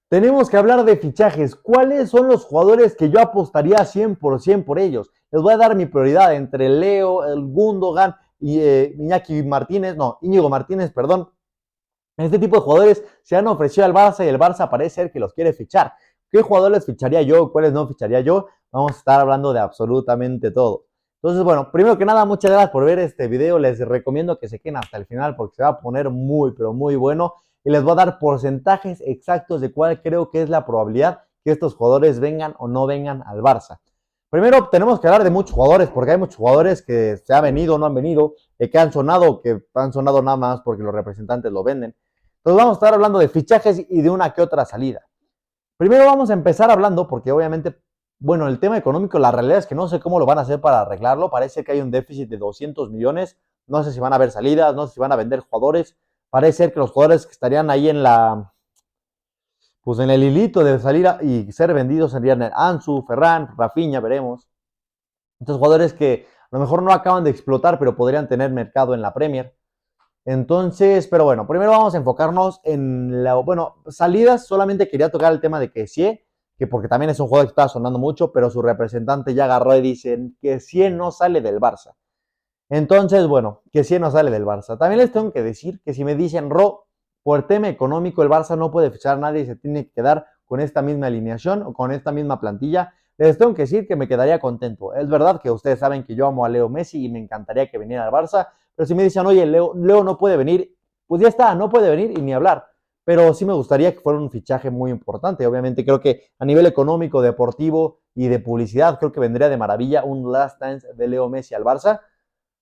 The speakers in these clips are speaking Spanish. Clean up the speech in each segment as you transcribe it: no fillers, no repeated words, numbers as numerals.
Tenemos que hablar de fichajes. ¿Cuáles son los jugadores que yo apostaría 100% por ellos? Les voy a dar mi prioridad entre Leo, el Gundogan y Iñaki Martínez, no, Íñigo Martínez, perdón. Este tipo de jugadores se han ofrecido al Barça y el Barça parece ser que los quiere fichar. ¿Qué jugadores ficharía yo? ¿Cuáles no ficharía yo? Vamos a estar hablando de absolutamente todo. Entonces, bueno, primero que nada, muchas gracias por ver este video. Les recomiendo que se queden hasta el final porque se va a poner muy, pero muy bueno. Y les voy a dar porcentajes exactos de cuál creo que es la probabilidad que estos jugadores vengan o no vengan al Barça. Primero, tenemos que hablar de muchos jugadores porque hay muchos jugadores que se han venido o no han venido, que han sonado nada más porque los representantes lo venden. Entonces vamos a estar hablando de fichajes y de una que otra salida. Primero vamos a empezar hablando, porque obviamente, bueno, el tema económico, la realidad es que no sé cómo lo van a hacer para arreglarlo. Parece que hay un déficit de 200 millones. No sé si van a haber salidas, no sé si van a vender jugadores. Parece ser que los jugadores que estarían ahí pues en el hilito de salir y ser vendidos serían Ansu, Ferran, Rafinha, veremos. Estos jugadores que a lo mejor no acaban de explotar, pero podrían tener mercado en la Premier. Entonces, pero bueno, primero vamos a enfocarnos en bueno, salidas. Solamente quería tocar el tema de Kessie, que porque también es un jugador que está sonando mucho, pero su representante ya agarró y dice que Kessie no sale del Barça. Entonces, bueno, Kessie no sale del Barça. También les tengo que decir que si me dicen, por tema económico el Barça no puede fichar a nadie y se tiene que quedar con esta misma alineación o con esta misma plantilla, les tengo que decir que me quedaría contento. Es verdad que ustedes saben que yo amo a Leo Messi y me encantaría que viniera al Barça, pero si me dicen, oye, Leo no puede venir, pues ya está, no puede venir y ni hablar. Pero sí me gustaría que fuera un fichaje muy importante. Obviamente creo que a nivel económico, deportivo y de publicidad, creo que vendría de maravilla un last dance de Leo Messi al Barça.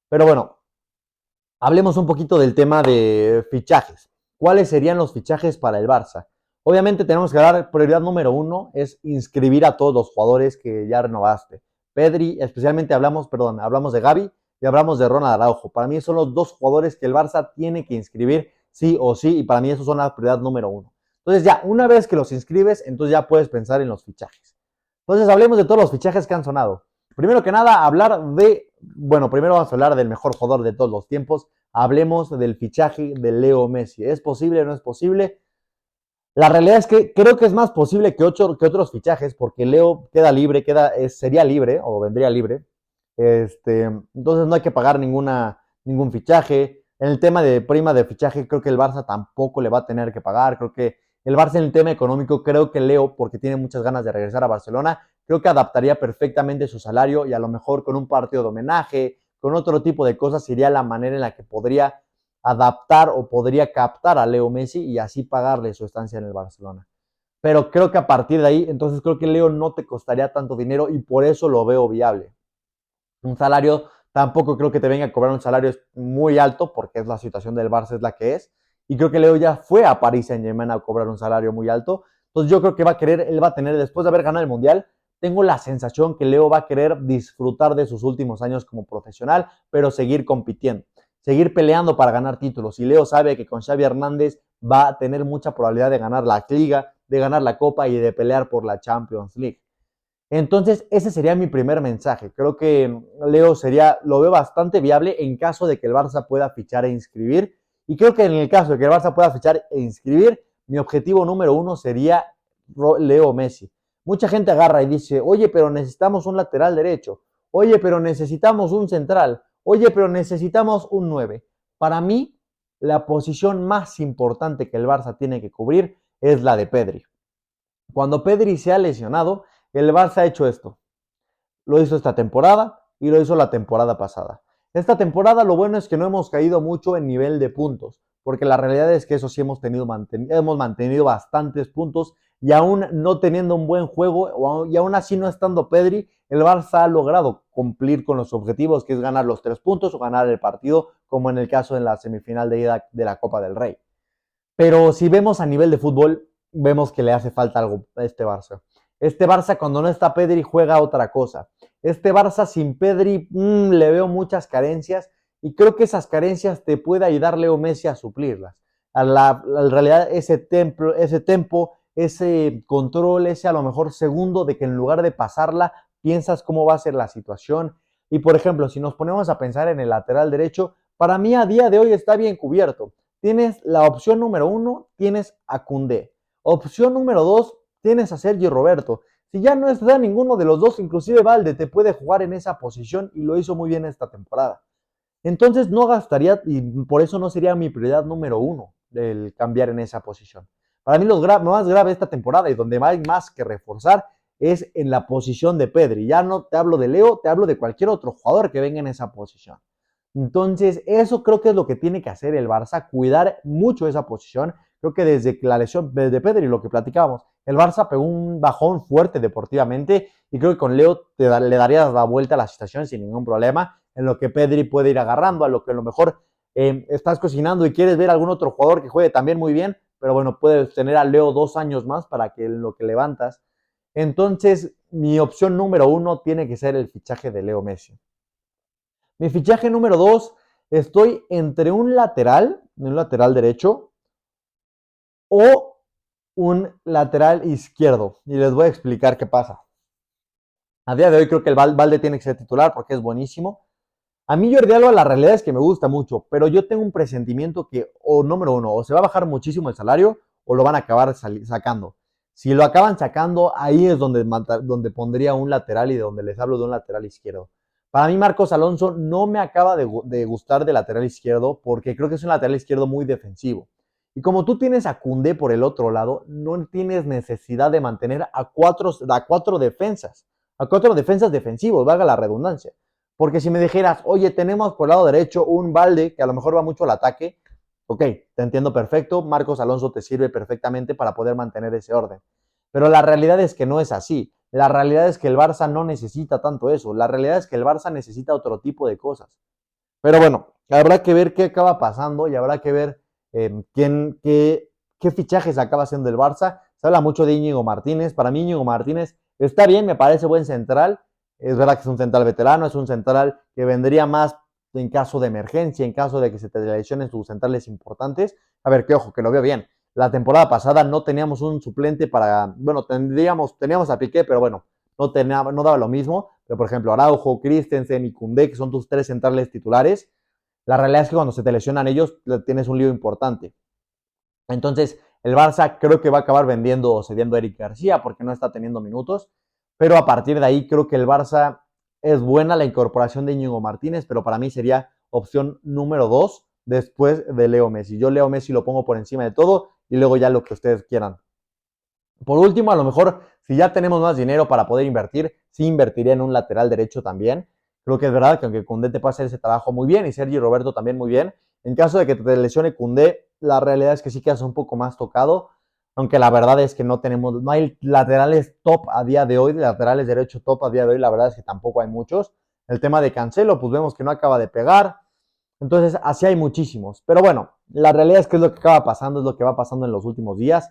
Pero bueno, hablemos un poquito del tema de fichajes. ¿Cuáles serían los fichajes para el Barça? Obviamente tenemos que dar prioridad número uno, es inscribir a todos los jugadores que ya renovaste. Pedri, especialmente hablamos de Gavi y hablamos de Ronald Araujo. Para mí son los dos jugadores que el Barça tiene que inscribir sí o sí, y para mí esos son la prioridad número uno. Entonces ya, una vez que los inscribes, entonces ya puedes pensar en los fichajes. Entonces hablemos de todos los fichajes que han sonado. Primero que nada, primero vamos a hablar del mejor jugador de todos los tiempos. Hablemos del fichaje de Leo Messi. ¿Es posible o no es posible? La realidad es que creo que es más posible que otros fichajes, porque Leo queda libre, sería libre o vendría libre. Entonces no hay que pagar ningún fichaje. En el tema de prima de fichaje, creo que el Barça tampoco le va a tener que pagar. Creo que el Barça en el tema económico, creo que Leo, porque tiene muchas ganas de regresar a Barcelona, creo que adaptaría perfectamente su salario y a lo mejor con un partido de homenaje, con otro tipo de cosas, sería la manera en la que podría adaptar o podría captar a Leo Messi y así pagarle su estancia en el Barcelona. Pero creo que a partir de ahí, entonces creo que Leo no te costaría tanto dinero y por eso lo veo viable. Un salario, tampoco creo que te venga a cobrar un salario muy alto porque es la situación del Barça, es la que es. Y creo que Leo ya fue a París Saint-Germain a cobrar un salario muy alto. Entonces yo creo que él va a tener, después de haber ganado el Mundial, tengo la sensación que Leo va a querer disfrutar de sus últimos años como profesional, pero seguir compitiendo, seguir peleando para ganar títulos. Y Leo sabe que con Xavi Hernández va a tener mucha probabilidad de ganar la Liga, de ganar la Copa y de pelear por la Champions League. Entonces, ese sería mi primer mensaje. Creo que Leo lo veo bastante viable en caso de que el Barça pueda fichar e inscribir. Y creo que en el caso de que el Barça pueda fichar e inscribir, mi objetivo número uno sería Leo Messi. Mucha gente agarra y dice, oye, pero necesitamos un lateral derecho. Oye, pero necesitamos un central. Oye, pero necesitamos un 9. Para mí, la posición más importante que el Barça tiene que cubrir es la de Pedri. Cuando Pedri se ha lesionado, el Barça ha hecho esto. Lo hizo esta temporada y lo hizo la temporada pasada. Esta temporada lo bueno es que no hemos caído mucho en nivel de puntos, porque la realidad es que eso sí hemos mantenido bastantes puntos y aún no teniendo un buen juego y aún así no estando Pedri, el Barça ha logrado cumplir con los objetivos, que es ganar los 3 puntos o ganar el partido, como en el caso de la semifinal de ida de la Copa del Rey. Pero si vemos a nivel de fútbol, vemos que le hace falta algo a este Barça. Este Barça cuando no está Pedri juega otra cosa. Este Barça sin Pedri le veo muchas carencias y creo que esas carencias te puede ayudar Leo Messi a suplirlas. En realidad ese tempo, ese control, ese a lo mejor segundo de que en lugar de pasarla piensas cómo va a ser la situación. Y por ejemplo, si nos ponemos a pensar en el lateral derecho, para mí a día de hoy está bien cubierto. Tienes la opción número uno, tienes a Koundé. Opción número 2, tienes a Sergio Roberto. Si ya no está ninguno de los dos, inclusive Valde te puede jugar en esa posición y lo hizo muy bien esta temporada. Entonces no gastaría, y por eso no sería mi prioridad número 1 el cambiar en esa posición. Para mí lo más grave esta temporada y donde hay más que reforzar es en la posición de Pedri. Ya no te hablo de Leo, te hablo de cualquier otro jugador que venga en esa posición. Entonces, eso creo que es lo que tiene que hacer el Barça, cuidar mucho esa posición. Creo que desde la lesión de Pedri, lo que platicábamos, el Barça pegó un bajón fuerte deportivamente y creo que con Leo le darías la vuelta a la situación sin ningún problema, en lo que Pedri puede ir agarrando, a lo que a lo mejor estás cocinando y quieres ver algún otro jugador que juegue también muy bien, pero bueno, puedes tener a Leo 2 años más para que en lo que levantas. Entonces, mi opción número 1 tiene que ser el fichaje de Leo Messi. Mi fichaje número 2, estoy entre un lateral derecho o un lateral izquierdo. Y les voy a explicar qué pasa. A día de hoy creo que el Valde tiene que ser titular porque es buenísimo. A mí Jordi Alba la realidad es que me gusta mucho, pero yo tengo un presentimiento que, o número 1, o se va a bajar muchísimo el salario o lo van a acabar sacando. Si lo acaban sacando, ahí es donde pondría un lateral y donde les hablo de un lateral izquierdo. Para mí Marcos Alonso no me acaba de gustar de lateral izquierdo porque creo que es un lateral izquierdo muy defensivo. Y como tú tienes a Koundé por el otro lado, no tienes necesidad de mantener a cuatro defensas, a cuatro defensas defensivos, valga la redundancia. Porque si me dijeras, oye, tenemos por el lado derecho un Valde que a lo mejor va mucho al ataque, ok, te entiendo perfecto, Marcos Alonso te sirve perfectamente para poder mantener ese orden. Pero la realidad es que no es así. La realidad es que el Barça no necesita tanto eso. La realidad es que el Barça necesita otro tipo de cosas. Pero bueno, habrá que ver qué acaba pasando y habrá que ver qué fichajes acaba haciendo el Barça. Se habla mucho de Íñigo Martínez. Para mí Íñigo Martínez está bien, me parece buen central. Es verdad que es un central veterano, es un central que vendría más en caso de emergencia, en caso de que se te lesionen sus centrales importantes. A ver, que ojo, que lo veo bien. La temporada pasada no teníamos un suplente para, bueno, teníamos a Piqué, pero bueno, no daba lo mismo. Pero por ejemplo, Araujo, Christensen y Koundé, que son tus 3 centrales titulares, la realidad es que cuando se te lesionan ellos, tienes un lío importante. Entonces, el Barça creo que va a acabar vendiendo o cediendo a Eric García porque no está teniendo minutos. Pero a partir de ahí creo que el Barça es buena la incorporación de Íñigo Martínez, pero para mí sería opción número 2 después de Leo Messi. Yo Leo Messi lo pongo por encima de todo y luego ya lo que ustedes quieran. Por último, a lo mejor, si ya tenemos más dinero para poder invertir, sí invertiría en un lateral derecho también. Creo que es verdad que aunque Koundé te puede hacer ese trabajo muy bien y Sergio Roberto también muy bien, en caso de que te lesione Koundé, la realidad es que sí quedas un poco más tocado, aunque la verdad es que no hay laterales top a día de hoy, laterales derecho top a día de hoy, la verdad es que tampoco hay muchos. El tema de Cancelo, pues vemos que no acaba de pegar, entonces así hay muchísimos. Pero bueno, la realidad es que es lo que acaba pasando, es lo que va pasando en los últimos días.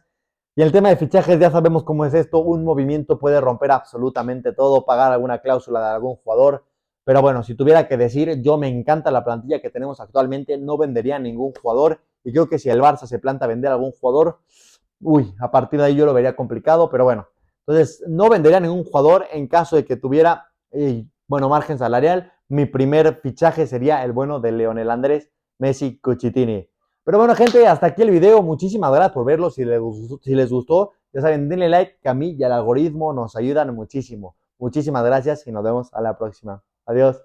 Y el tema de fichajes, ya sabemos cómo es esto, un movimiento puede romper absolutamente todo, pagar alguna cláusula de algún jugador, pero bueno, si tuviera que decir, yo me encanta la plantilla que tenemos actualmente, no vendería a ningún jugador, y creo que si el Barça se planta a vender a algún jugador, a partir de ahí yo lo vería complicado, pero bueno, entonces no vendería a ningún jugador en caso de que tuviera, margen salarial. Mi primer fichaje sería el bueno de Leonel Andrés Messi Cuchitini. Pero bueno, gente, hasta aquí el video. Muchísimas gracias por verlo. Si les gustó, ya saben, denle like, que a mí y al algoritmo nos ayudan muchísimo. Muchísimas gracias y nos vemos a la próxima. Adiós.